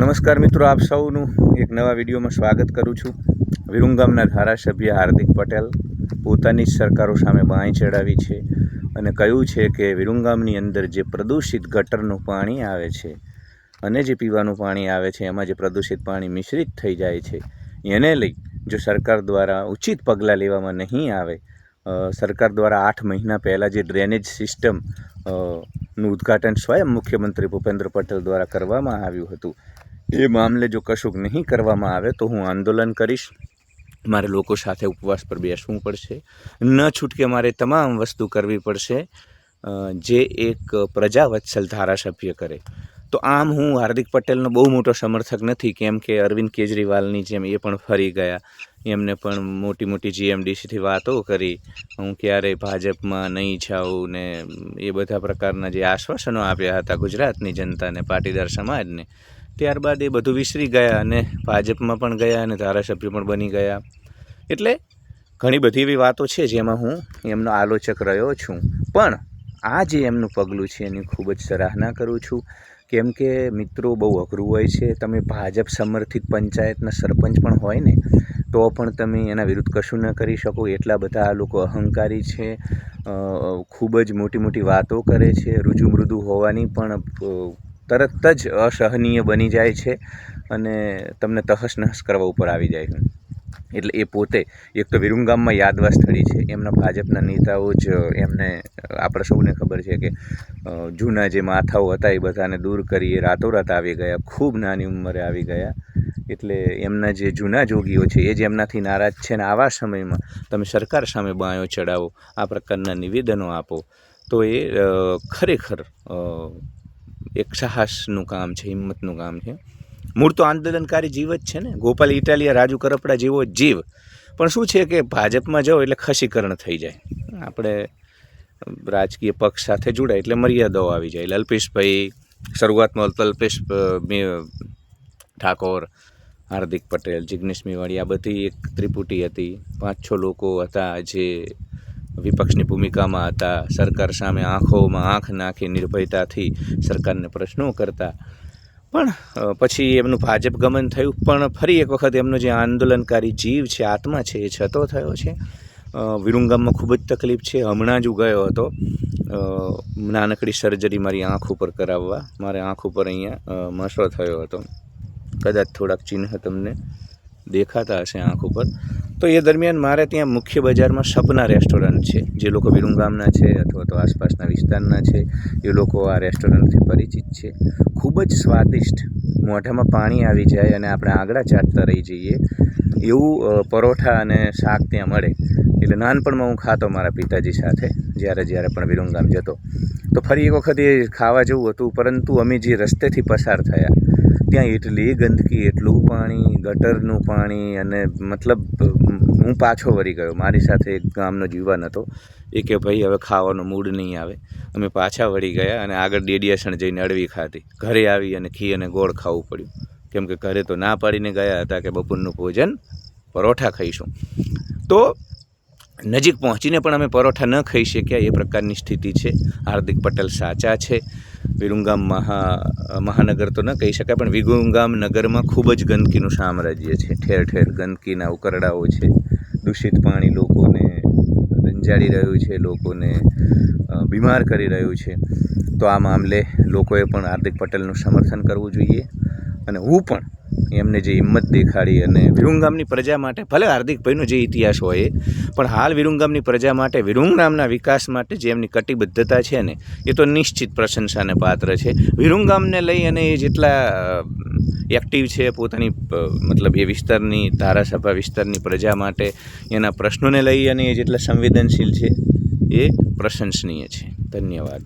નમસ્કાર મિત્રો, આપ સૌનું એક નવા વિડીયોમાં સ્વાગત કરું છું। વિરુંગામના ધારાસભ્ય હાર્દિક પટેલ પોતાની સરકારો સામે બાંય ચડાવી છે અને કહ્યું છે કે વિરુંગામની અંદર જે પ્રદૂષિત ગટરનું પાણી આવે છે અને જે પીવાનું પાણી આવે છે એમાં જે પ્રદૂષિત પાણી મિશ્રિત થઈ જાય છે એને લઈ જો સરકાર દ્વારા ઉચિત પગલાં લેવામાં નહીં આવે, સરકાર દ્વારા 8 મહિના પહેલાં જે ડ્રેનેજ સિસ્ટમ નું ઉદ્ઘાટન સ્વયં મુખ્યમંત્રી ભૂપેન્દ્ર પટેલ દ્વારા કરવામાં આવ્યું હતું, એ મામલે જો કશુંક નહીં કરવામાં આવે તો હું આંદોલન કરીશ। મારે લોકો સાથે ઉપવાસ પર બેસવું પડશે, ન છૂટકે મારે તમામ વસ્તુ કરવી પડશે જે એક પ્રજાવત્સલ ધારાસભ્ય કરે। તો આમ હું હાર્દિક પટેલનો બહુ મોટો સમર્થક નથી, કેમ કે અરવિંદ કેજરીવાલની જેમ એ પણ ફરી ગયા, એમને પણ મોટી મોટી જીએમડીસીથી વાતો કરી, હું ક્યારેય ભાજપમાં નહીં જાઉં ને એ બધા પ્રકારના જે આશ્વાસનો આપ્યા હતા ગુજરાતની જનતાને, પાટીદાર સમાજને, ત્યારબાદ એ બધું વિસરી ગયા અને ભાજપમાં પણ ગયા અને ધારાસભ્ય પણ બની ગયા। એટલે ઘણી બધી એવી વાતો છે જેમાં હું એમનો આલોચક રહ્યો છું, પણ આ જે એમનું પગલું છે એની ખૂબ જ સરાહના કરું છું। કેમ કે મિત્રો, બહુ અઘરું હોય છે। તમે ભાજપ સમર્થિત પંચાયતના સરપંચ પણ હોય ને તો પણ તમે એના વિરુદ્ધ કશું ન કરી શકો, એટલા બધા આ લોકો અહંકારી છે, ખૂબ જ મોટી મોટી વાતો કરે છે, રુજુમૃદુ હોવાની પણ તરત જ અસહનીય બની જાય છે અને તમને તહસ નહસ કરવા ઉપર આવી જાય છે। એટલે એ પોતે એક તો વિરુંગામમાં યાદવા સ્થળી છે, એમના ભાજપના નેતાઓ જ એમને, આપણે સૌને ખબર છે કે જૂના જે માથાઓ હતા એ બધાને દૂર કરી એ રાતોરાત આવી ગયા, ખૂબ નાની ઉંમરે આવી ગયા। એટલે એમના જે જૂના જોગીઓ છે એ જ એમનાથી નારાજ છે ને આવા સમયમાં તમે સરકાર સામે બાંયો ચડાવો, આ પ્રકારના નિવેદનો આપો તો એ ખરેખર એક સાહસનું કામ છે, હિંમતનું કામ છે। મૂળ તો આંદોલનકારી જીવ જ છે ને, ગોપાલ ઇટાલિયા, રાજુ કરપડા જેવો જીવ, પણ શું છે કે ભાજપમાં જાઓ એટલે ખસીકરણ થઈ જાય, આપણે રાજકીય પક્ષ સાથે જોડાય એટલે મર્યાદાઓ આવી જાય। અલ્પેશભાઈ, શરૂઆતમાં અલ્પેશ ઠાકોર, હાર્દિક પટેલ, જિગ્નેશ મેવાણી, આ બધી એક ત્રિપુટી હતી, 5-6 લોકો હતા જે વિપક્ષની ભૂમિકામાં હતા, સરકાર સામે આંખોમાં આંખ નાખી નિર્ભયતાથી સરકારને પ્રશ્નો કરતા, પણ પછી એમનું ભાજપ ગમન થયું, પણ ફરી એક વખત એમનો જે આંદોલનકારી જીવ છે, આત્મા છે, એ છતો થયો છે। વિરુંગામમાં ખૂબ જ તકલીફ છે। હમણાં જ હું ગયો હતો નાનકડી સર્જરી મારી આંખ ઉપર કરાવવા, મારે આંખ ઉપર અહીંયા મસો થયો હતો, કદાચ થોડાક ચિહ્ન તમને દેખાતા હશે આંખ ઉપર। તો એ દરમિયાન મારે ત્યાં મુખ્ય બજારમાં સપના રેસ્ટોરન્ટ છે, જે લોકો વિરુંગામના છે અથવા તો આસપાસના વિસ્તારના છે એ લોકો આ રેસ્ટોરન્ટથી પરિચિત છે। ખૂબ જ સ્વાદિષ્ટ, મોઢામાં પાણી આવી જાય અને આપણે આંગળા ચાટતા રહી જઈએ એવું પરોઠા અને શાક ત્યાં મળે। એટલે નાનપણમાં હું ખાતો મારા પિતાજી સાથે, જ્યારે પણ વિરુંગામ જતો, તો ફરી એક વખત એ ખાવા જેવું હતું, પરંતુ અમે જે રસ્તેથી પસાર થયા ત્યાં એટલી ગંદકી, એટલું પાણી, ગટરનું પાણી, અને મતલબ હું પાછો વળી ગયો। મારી સાથે એક ગામનો યુવાન હતો, એ કે ભાઈ હવે ખાવાનો મૂડ નહીં આવે, અમે પાછા વળી ગયા અને આગળ ડેડિયાસણ જઈને અડવી ખાધી, ઘરે આવી અને ઘી અને ગોળ ખાવું પડ્યું, કેમ કે ઘરે તો ના પાડીને ગયા હતા કે બપોરનું ભોજન પરોઠા ખાઈશું। તો નજીક પહોંચીને પણ અમે પરોઠા ન ખાઈ શક્યા, એ પ્રકારની સ્થિતિ છે। હાર્દિક પટેલ સાચા છે। વિરુંગામ મહાનગર તો ન કહી શકાય, પણ વિરુંગામ નગરમાં ખૂબ જ ગંદકીનું સામ્રાજ્ય છે, ઠેર ઠેર ગંદકીના ઉકરડાઓ છે, દૂષિત પાણી લોકોને રંજાડી રહ્યું છે, લોકોને બીમાર કરી રહ્યું છે। તો આ મામલે લોકોએ પણ હાર્દિક પટેલનું સમર્થન કરવું જોઈએ અને હું પણ એમને જે હિંમત દેખાડી અને વિરુંગામની પ્રજા માટે, ભલે હાર્દિકભાઈનો જે ઇતિહાસ હોય પણ હાલ વિરુંગામની પ્રજા માટે, વિરુંગામના વિકાસ માટે જે એમની કટિબદ્ધતા છે ને, એ તો નિશ્ચિત પ્રશંસાને પાત્ર છે। વિરુંગામને લઈ અને એ જેટલા એક્ટિવ છે પોતાની, મતલબ એ વિસ્તારની, ધારાસભા વિસ્તારની પ્રજા માટે એના પ્રશ્નોને લઈ અને એ જેટલા સંવેદનશીલ છે એ પ્રશંસનીય છે। ધન્યવાદ।